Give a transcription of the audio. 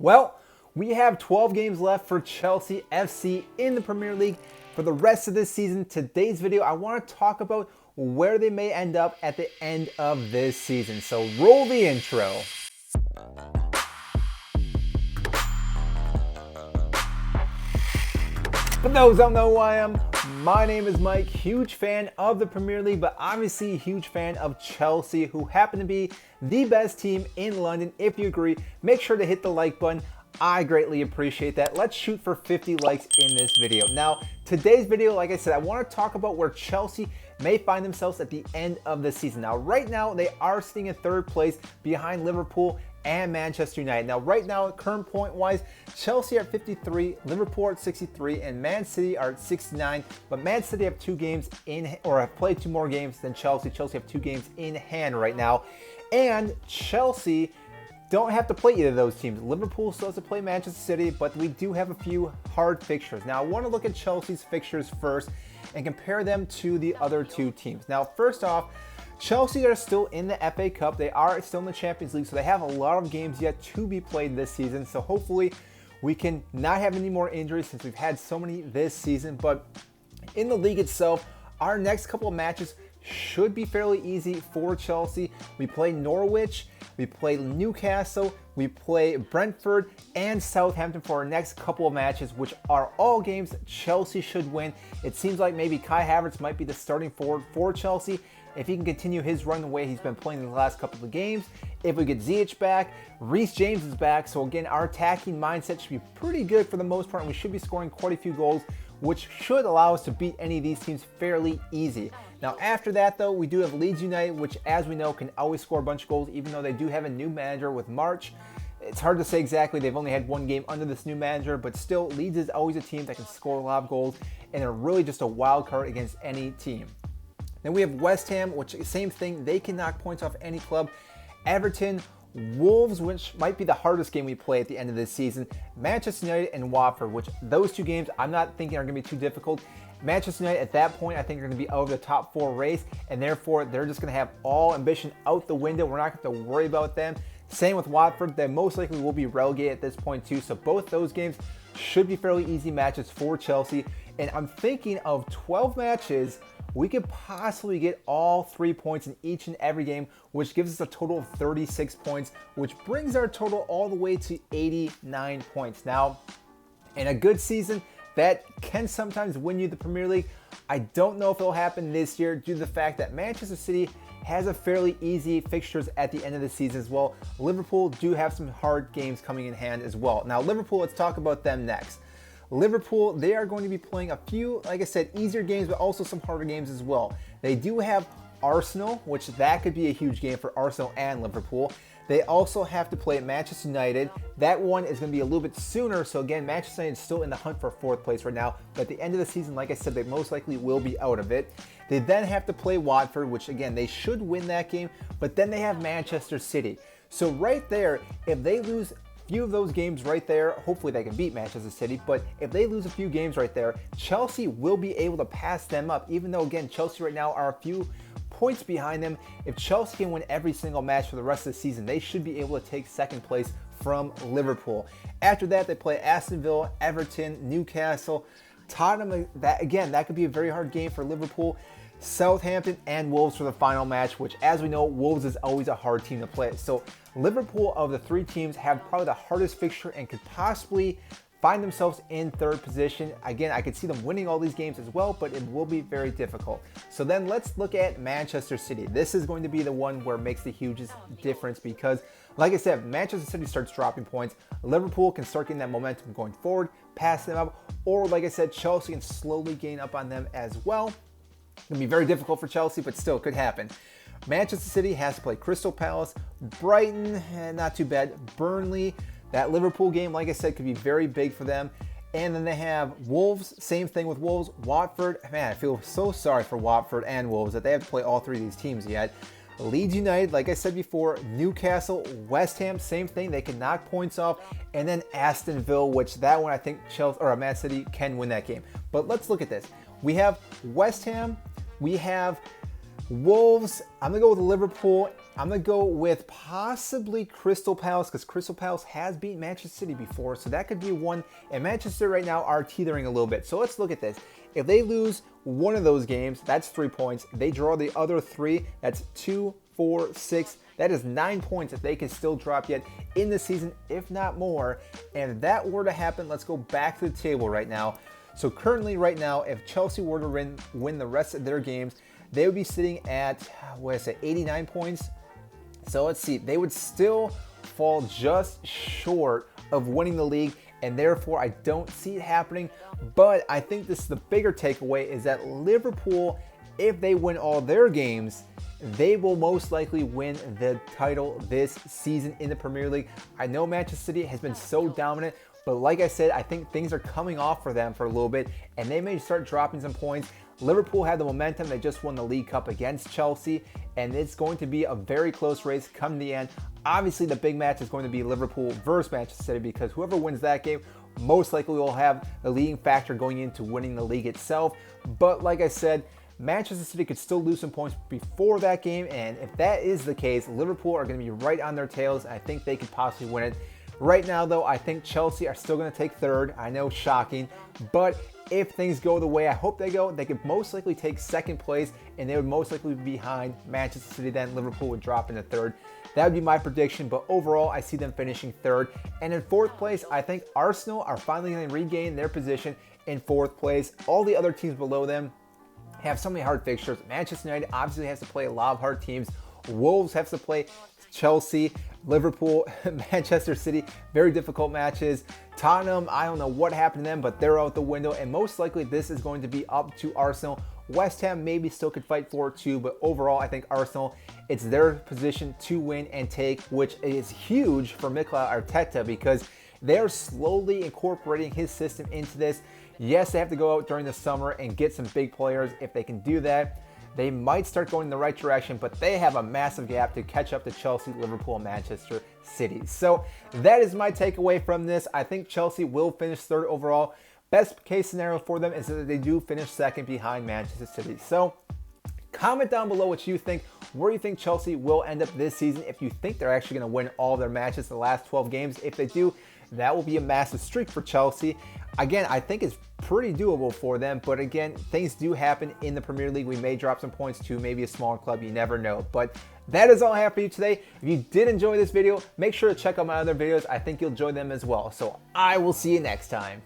Well, we have 12 games left for Chelsea FC in the Premier League for the rest of this season. Today's video, I want to talk about where they may end up at the end of this season. So roll the intro. For those who don't know who I am, my name is Mike, huge fan of the Premier League, but obviously a huge fan of Chelsea, who happen to be the best team in London. If you agree, make sure to hit the like button. I greatly appreciate that. Let's shoot for 50 likes in this video. Now, today's video, like I said, I want to talk about where Chelsea may find themselves at the end of the season. Now, right now, they are sitting in third place behind Liverpool and Manchester United. Now, right now, current point-wise, Chelsea are at 53, Liverpool at 63, and Man City are at 69. But Man City have two games in, or have played two more games than Chelsea. Chelsea have two games in hand right now. And Chelsea don't have to play either of those teams. Liverpool still has to play Manchester City, but we do have a few hard fixtures. Now, I want to look at Chelsea's fixtures first and compare them to the other two teams. Now, first off, Chelsea are still in the FA Cup. They are still in the Champions League, so they have a lot of games yet to be played this season. So hopefully we can not have any more injuries since we've had so many this season. But in the league itself, our next couple of matches should be fairly easy for Chelsea. We play Norwich, we play Newcastle, we play Brentford and Southampton for our next couple of matches, which are all games Chelsea should win. It seems like maybe Kai Havertz might be the starting forward for Chelsea if he can continue his run the way he's been playing in the last couple of games. If we get Ziyech back, Reece James is back. So again, our attacking mindset should be pretty good for the most part, and we should be scoring quite a few goals, which should allow us to beat any of these teams fairly easy. Now, after that, though, we do have Leeds United, which, as we know, can always score a bunch of goals, even though they do have a new manager with March. It's hard to say exactly. They've only had one game under this new manager, but still, Leeds is always a team that can score a lot of goals, and they're really just a wild card against any team. Then we have West Ham, which same thing. They can knock points off any club. Everton, Wolves, which might be the hardest game we play at the end of this season. Manchester United and Wofford, which those two games I'm not thinking are going to be too difficult. Manchester United at that point I think are going to be out of the top four race, and therefore they're just going to have all ambition out the window. We're not going to have to worry about them. Same with Watford. They most likely will be relegated at this point too. So both those games should be fairly easy matches for Chelsea. And I'm thinking of 12 matches, we could possibly get all 3 points in each and every game, which gives us a total of 36 points, which brings our total all the way to 89 points. Now, in a good season, that can sometimes win you the Premier League. I don't know if it'll happen this year due to the fact that Manchester City has a fairly easy fixtures at the end of the season as well. Liverpool do have some hard games coming in hand as well. Now, Liverpool, let's talk about them next. Liverpool, they are going to be playing a few, like I said, easier games, but also some harder games as well. They do have Arsenal, which that could be a huge game for Arsenal and Liverpool. They also have to play Manchester United. That one is going to be a little bit sooner. So again, Manchester United is still in the hunt for fourth place right now. But at the end of the season, like I said, they most likely will be out of it. They then have to play Watford, which again, they should win that game. But then they have Manchester City. So right there, if they lose few of those games right there, hopefully they can beat Manchester City, but if they lose a few games right there, Chelsea will be able to pass them up, even though again, Chelsea right now are a few points behind them. If Chelsea can win every single match for the rest of the season, they should be able to take second place from Liverpool. After that, they play Aston Villa, Everton, Newcastle, Tottenham. That could be a very hard game for Liverpool. Southampton and Wolves for the final match, which, as we know, Wolves is always a hard team to play. So Liverpool, of the three teams, have probably the hardest fixture and could possibly find themselves in third position. Again, I could see them winning all these games as well, but it will be very difficult. So then let's look at Manchester City. This is going to be the one where it makes the hugest difference because, like I said, Manchester City starts dropping points. Liverpool can start getting that momentum going forward, pass them up, or like I said, Chelsea can slowly gain up on them as well. It's going to be very difficult for Chelsea, but still could happen. Manchester City has to play Crystal Palace, Brighton, not too bad, Burnley. That Liverpool game, like I said, could be very big for them. And then they have Wolves, same thing with Wolves, Watford. Man, I feel so sorry for Watford and Wolves that they have to play all three of these teams yet. Leeds United, like I said before, Newcastle, West Ham, same thing. They can knock points off. And then Aston Villa, which that one I think Chelsea or Man City can win that game. But let's look at this. We have West Ham, we have Wolves, I'm going to go with Liverpool. I'm going to go with possibly Crystal Palace because Crystal Palace has beat Manchester City before, so that could be one. And Manchester right now are teetering a little bit. So let's look at this. If they lose one of those games, that's 3 points. They draw the other 3, that's 2, 4, 6. That is 9 points that they can still drop yet in the season, if not more. And if that were to happen, let's go back to the table right now. So currently right now, if Chelsea were to win the rest of their games, they would be sitting at, what did I say, 89 points. So let's see, they would still fall just short of winning the league, and therefore I don't see it happening. But I think this is the bigger takeaway is that Liverpool, if they win all their games, they will most likely win the title this season in the Premier League. I know Manchester City has been so dominant, but like I said, I think things are coming off for them for a little bit, and they may start dropping some points. Liverpool had the momentum. They just won the League Cup against Chelsea, and it's going to be a very close race come the end. Obviously, the big match is going to be Liverpool versus Manchester City because whoever wins that game most likely will have the leading factor going into winning the league itself. But like I said, Manchester City could still lose some points before that game, and if that is the case, Liverpool are going to be right on their tails, and I think they could possibly win it. Right now, though, I think Chelsea are still going to take third. I know, shocking, but if things go the way I hope they go, they could most likely take second place, and they would most likely be behind Manchester City. Then Liverpool would drop into third. That would be my prediction, but overall, I see them finishing third. And in fourth place, I think Arsenal are finally going to regain their position in fourth place. All the other teams below them have so many hard fixtures. Manchester United obviously has to play a lot of hard teams. Wolves have to play Chelsea, Liverpool, Manchester City, very difficult matches. Tottenham, I don't know what happened to them, but they're out the window, and most likely this is going to be up to Arsenal. West Ham maybe still could fight for it too, but overall I think Arsenal, it's their position to win and take, which is huge for Mikel Arteta because they're slowly incorporating his system into this. Yes, they have to go out during the summer and get some big players. If they can do that, they might start going in the right direction, but they have a massive gap to catch up to Chelsea, Liverpool, and Manchester City. So that is my takeaway from this. I think Chelsea will finish third overall. Best case scenario for them is that they do finish second behind Manchester City. So comment down below what you think, where you think Chelsea will end up this season, if you think they're actually going to win all their matches the last 12 games. If they do, that will be a massive streak for Chelsea. Again, I think it's pretty doable for them, but again, things do happen in the Premier League. We may drop some points to maybe a smaller club, you never know. But that is all I have for you today. If you did enjoy this video, make sure to check out my other videos. I think you'll enjoy them as well. So I will see you next time.